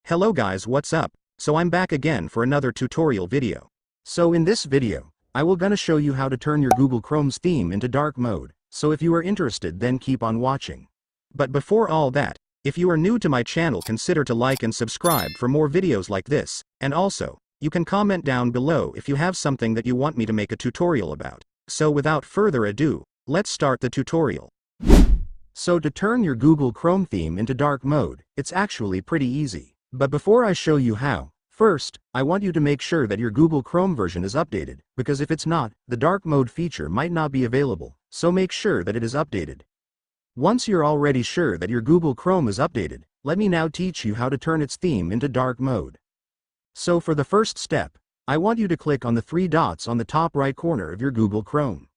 Hello guys, what's up? So I'm back again for another tutorial video. So in this video, I will gonna show you how to turn your Google Chrome's theme into dark mode, so if you are interested then keep on watching. But before all that, if you are new to my channel consider to like and subscribe for more videos like this, and also, you can comment down below if you have something that you want me to make a tutorial about. So without further ado, let's start the tutorial. So to turn your Google Chrome theme into dark mode, it's actually pretty easy. But before I show you how, first, I want you to make sure that your Google Chrome version is updated, because if it's not, the dark mode feature might not be available, so make sure that it is updated. Once you're already sure that your Google Chrome is updated, let me now teach you how to turn its theme into dark mode. So for the first step, I want you to click on the three dots on the top right corner of your Google Chrome.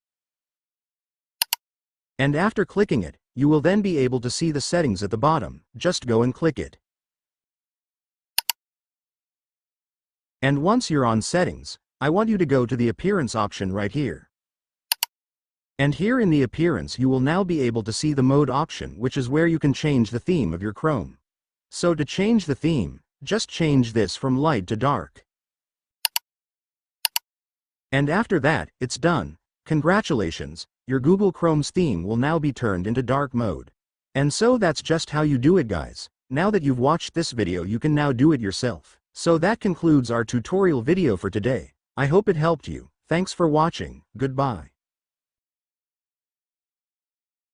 And after clicking it, you will then be able to see the settings at the bottom. Just go and click it. And once you're on settings, I want you to go to the appearance option right here. And here in the appearance you will now be able to see the mode option, which is where you can change the theme of your Chrome. So to change the theme, just change this from light to dark. And after that, it's done. Congratulations, your Google Chrome's theme will now be turned into dark mode. And so that's just how you do it, guys. Now that you've watched this video you can now do it yourself. So that concludes our tutorial video for today. I hope it helped you. Thanks for watching. Goodbye.